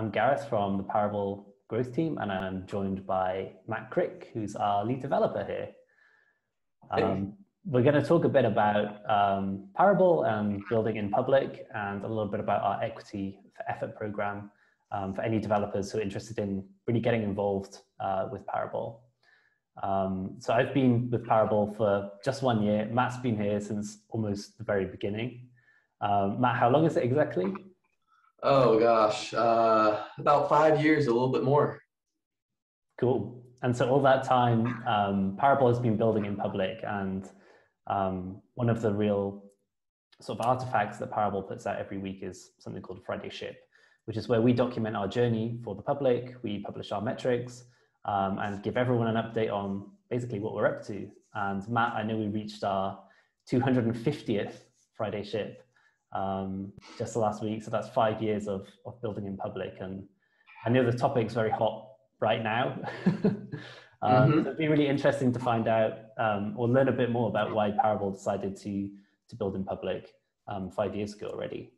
I'm Gareth from the Parabol growth team, and I'm joined by Matt Krick, who's our lead developer here. We're going to talk a bit about Parabol and building in public, and a little bit about our equity for effort program for any developers who are interested in really getting involved with Parabol. So I've been with Parabol for just 1 year. Matt's been here since almost the very beginning. Matt, how long is it exactly? Oh gosh, about 5 years, a little bit more. Cool. And so all that time, Parabol has been building in public, and one of the real sort of artifacts that Parabol puts out every week is something called Friday Ship, which is where we document our journey for the public. We publish our metrics and give everyone an update on basically what we're up to. And Matt, I know we reached our 250th Friday Ship just last week. So that's 5 years of building in public. And I know the topic's very hot right now. So it'd be really interesting to find out or learn a bit more about why Parabol decided to build in public 5 years ago already.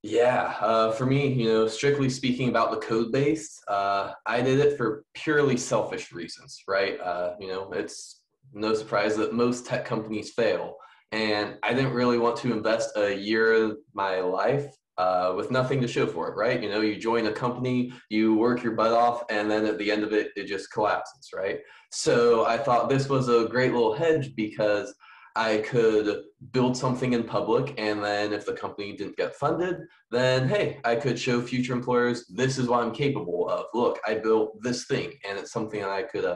Yeah, for me, strictly speaking about the code base, I did it for purely selfish reasons, right? It's no surprise that most tech companies fail. And I didn't really want to invest a year of my life with nothing to show for it, right? You join a company, you work your butt off, and then at the end of it, it just collapses, right? So I thought this was a great little hedge because I could build something in public, and then if the company didn't get funded, then hey, I could show future employers, this is what I'm capable of. Look, I built this thing, and it's something that I could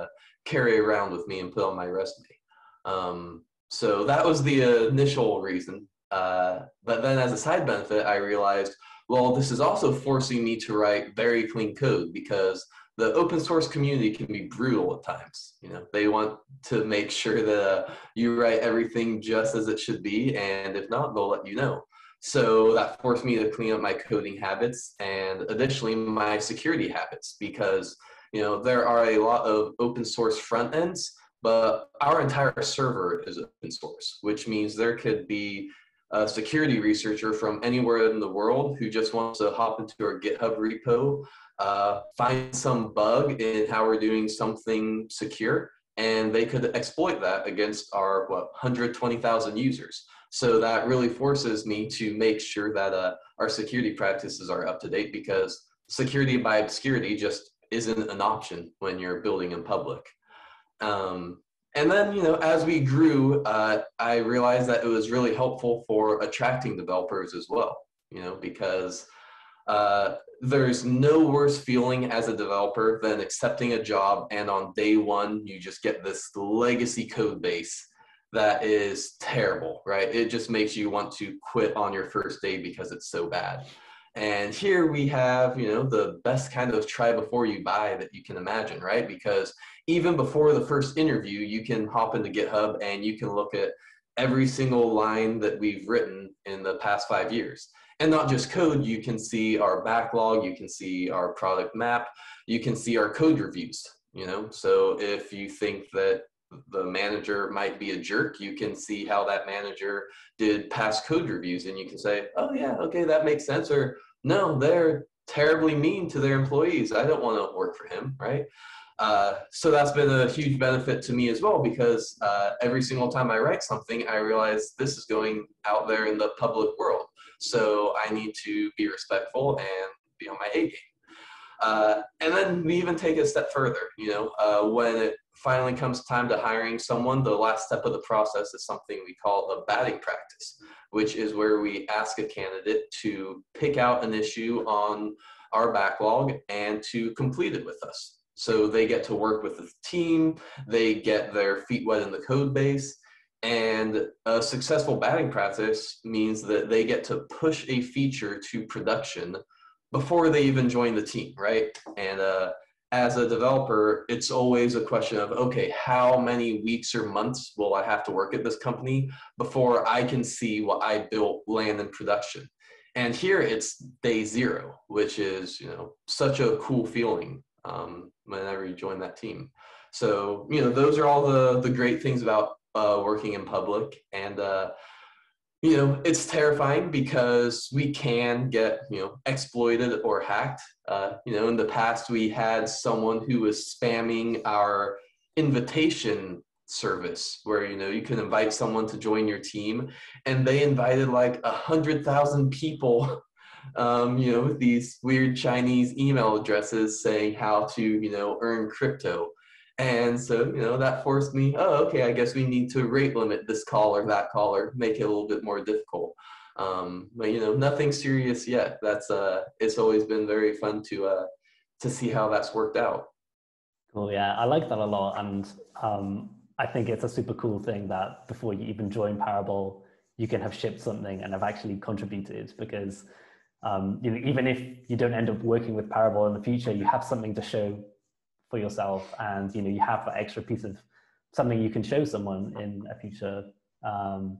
carry around with me and put on my resume. So that was the initial reason. But then as a side benefit, I realized, well, this is also forcing me to write very clean code because the open source community can be brutal at times. They want to make sure that you write everything just as it should be. And if not, they'll let you know. So that forced me to clean up my coding habits and additionally my security habits because, there are a lot of open source front ends, but our entire server is open source, which means there could be a security researcher from anywhere in the world who just wants to hop into our GitHub repo, find some bug in how we're doing something secure, and they could exploit that against our 120,000 users. So that really forces me to make sure that our security practices are up to date because security by obscurity just isn't an option when you're building in public. And then, as we grew, I realized that it was really helpful for attracting developers as well, because there's no worse feeling as a developer than accepting a job and on day one, you just get this legacy code base that is terrible, right? It just makes you want to quit on your first day because it's so bad. And here we have, the best kind of try before you buy that you can imagine, right? Because even before the first interview, you can hop into GitHub and you can look at every single line that we've written in the past 5 years. And not just code, you can see our backlog, you can see our product map, you can see our code reviews, So if you think that the manager might be a jerk, you can see how that manager did past code reviews and you can say, oh yeah, okay, that makes sense. Or no, they're terribly mean to their employees. I don't want to work for him, right? So that's been a huge benefit to me as well because every single time I write something, I realize this is going out there in the public world. So I need to be respectful and be on my A game. And then we even take it a step further, when it finally comes time to hiring someone, the last step of the process is something we call a batting practice, which is where we ask a candidate to pick out an issue on our backlog and to complete it with us. So they get to work with the team, they get their feet wet in the code base, and a successful batting practice means that they get to push a feature to production before they even join the team, right? And as a developer, it's always a question of, okay, how many weeks or months will I have to work at this company before I can see what I built land in production? And here it's day zero, which is, such a cool feeling whenever you join that team. So, those are all the great things about working in public. And It's terrifying because we can get, exploited or hacked. In the past, we had someone who was spamming our invitation service where, you can invite someone to join your team, and they invited like 100,000 people, with these weird Chinese email addresses saying how to, earn crypto. And so, that forced me, oh, okay, I guess we need to rate limit this call or that call or make it a little bit more difficult. But, nothing serious yet. It's always been very fun to see how that's worked out. Cool, yeah, I like that a lot. And I think it's a super cool thing that before you even join Parabol, you can have shipped something and have actually contributed, because even if you don't end up working with Parabol in the future, you have something to show for yourself, and you have that extra piece of something you can show someone in a future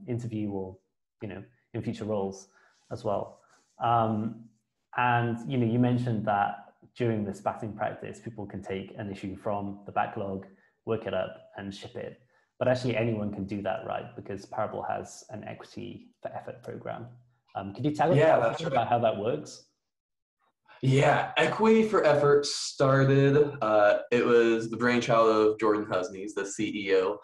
interview, or in future roles as well. And you mentioned that during this batting practice, people can take an issue from the backlog, work it up, and ship it. But actually, anyone can do that, right? Because Parabol has an equity for effort program. Could you tell us a bit about how that works? Yeah, Equity for Effort started, it was the brainchild of Jordan Husneys, the CEO.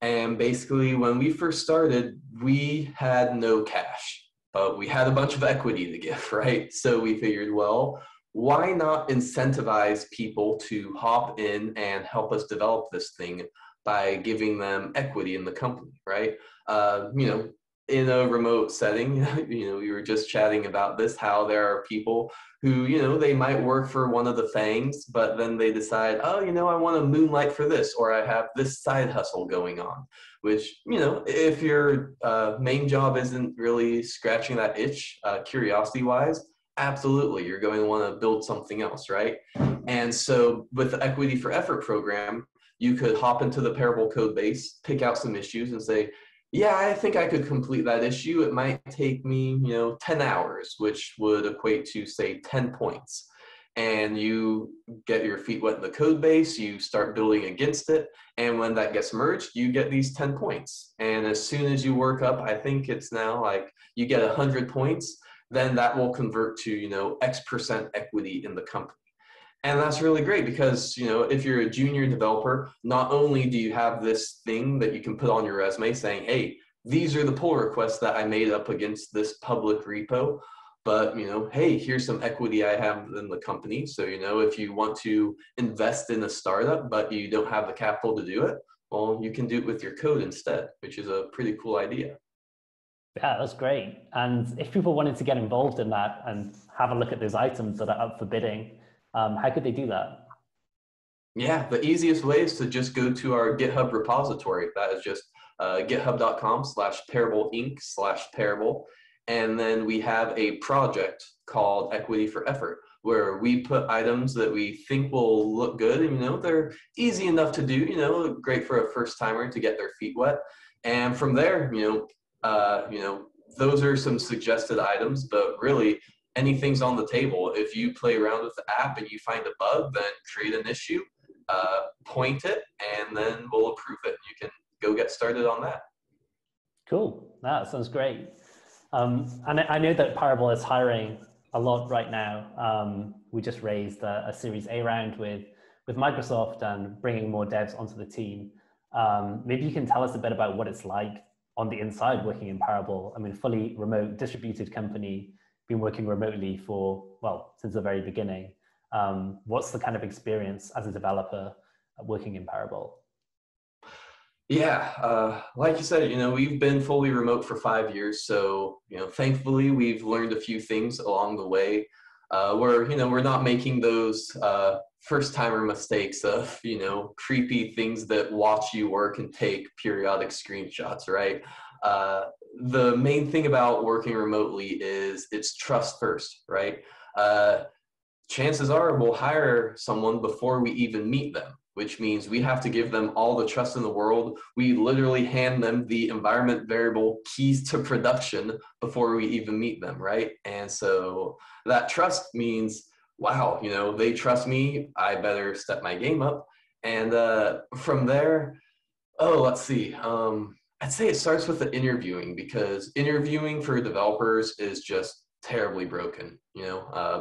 And basically, when we first started, we had no cash, but we had a bunch of equity to give, right? So we figured, well, why not incentivize people to hop in and help us develop this thing by giving them equity in the company, right? In a remote setting, we were just chatting about this, how there are people who, they might work for one of the FANGs, but then they decide, oh, I want to moonlight for this, or I have this side hustle going on, which, if your main job isn't really scratching that itch, curiosity-wise, absolutely, you're going to want to build something else, right? And so with the Equity for Effort program, you could hop into the Parabol code base, pick out some issues and say, yeah, I think I could complete that issue. It might take me, 10 hours, which would equate to, say, 10 points. And you get your feet wet in the code base, you start building against it, and when that gets merged, you get these 10 points. And as soon as you work up, I think it's now like you get 100 points, then that will convert to, X% equity in the company. And that's really great because, if you're a junior developer, not only do you have this thing that you can put on your resume saying, hey, these are the pull requests that I made up against this public repo, but, hey, here's some equity I have in the company. So, if you want to invest in a startup, but you don't have the capital to do it, well, you can do it with your code instead, which is a pretty cool idea. Yeah, that's great. And if people wanted to get involved in that and have a look at those items that are up for bidding, how could they do that? Yeah, the easiest way is to just go to our GitHub repository. That is just github.com/parabolinc/parabol. And then we have a project called Equity for Effort, where we put items that we think will look good. And, they're easy enough to do, great for a first timer to get their feet wet. And from there, those are some suggested items, but really anything's on the table. If you play around with the app and you find a bug, then create an issue, point it, and then we'll approve it. You can go get started on that. Cool. That sounds great. And I know that Parabol is hiring a lot right now. We just raised a Series A round with Microsoft and bringing more devs onto the team. Maybe you can tell us a bit about what it's like on the inside working in Parabol. I mean, fully remote distributed company, been working remotely since the very beginning. What's the kind of experience as a developer working in Parabol? Yeah, like you said, we've been fully remote for 5 years. So, thankfully we've learned a few things along the way where, we're not making those first timer mistakes of, creepy things that watch you work and take periodic screenshots, right? The main thing about working remotely is it's trust first, right? Chances are we'll hire someone before we even meet them, which means we have to give them all the trust in the world. We literally hand them the environment variable keys to production before we even meet them, right? And so that trust means, wow, they trust me, I better step my game up. And from there, let's see. I'd say it starts with the interviewing, because interviewing for developers is just terribly broken.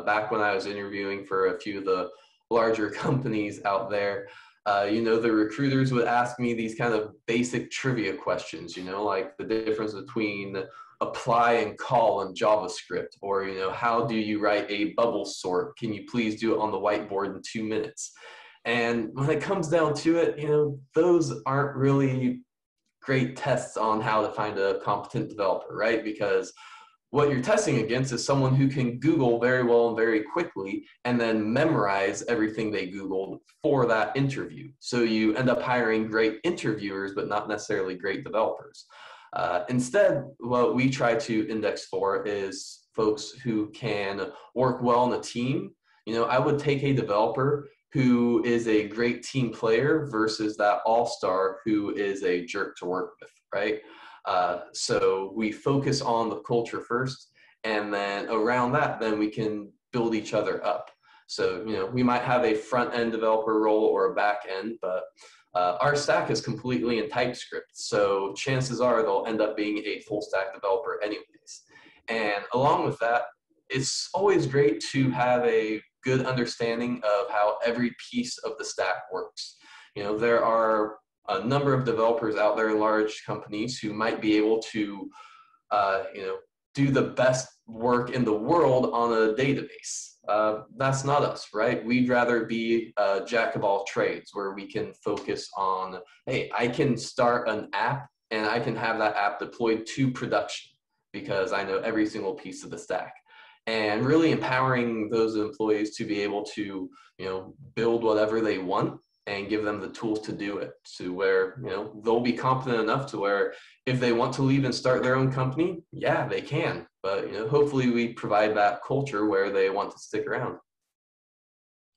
Back when I was interviewing for a few of the larger companies out there, the recruiters would ask me these kind of basic trivia questions, like the difference between apply and call in JavaScript, or, how do you write a bubble sort? Can you please do it on the whiteboard in 2 minutes? And when it comes down to it, those aren't really great tests on how to find a competent developer, right? Because what you're testing against is someone who can Google very well and very quickly and then memorize everything they Googled for that interview. So you end up hiring great interviewers, but not necessarily great developers. Instead, what we try to index for is folks who can work well in a team. I would take a developer who is a great team player versus that all-star who is a jerk to work with, right? So we focus on the culture first, and then around that, then we can build each other up. So, we might have a front-end developer role or a back-end, but our stack is completely in TypeScript. So chances are they'll end up being a full-stack developer anyways. And along with that, it's always great to have a good understanding of how every piece of the stack works. There are a number of developers out there in large companies who might be able to, do the best work in the world on a database. That's not us, right? We'd rather be a jack of all trades, where we can focus on, hey, I can start an app and I can have that app deployed to production because I know every single piece of the stack. And really empowering those employees to be able to, build whatever they want and give them the tools to do it, to where, they'll be competent enough to where if they want to leave and start their own company, yeah, they can. But, hopefully we provide that culture where they want to stick around.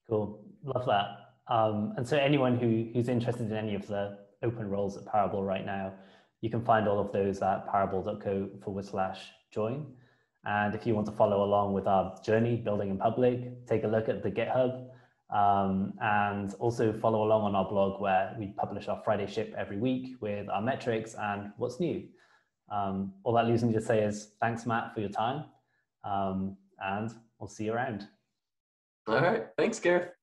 Cool. Love that. And so anyone who's interested in any of the open roles at Parabol right now, you can find all of those at parabol.co/join. And if you want to follow along with our journey building in public, take a look at the GitHub, and also follow along on our blog, where we publish our Friday ship every week with our metrics and what's new. All that leaves me to say is thanks, Matt, for your time, and we'll see you around. All right. Thanks, Gareth.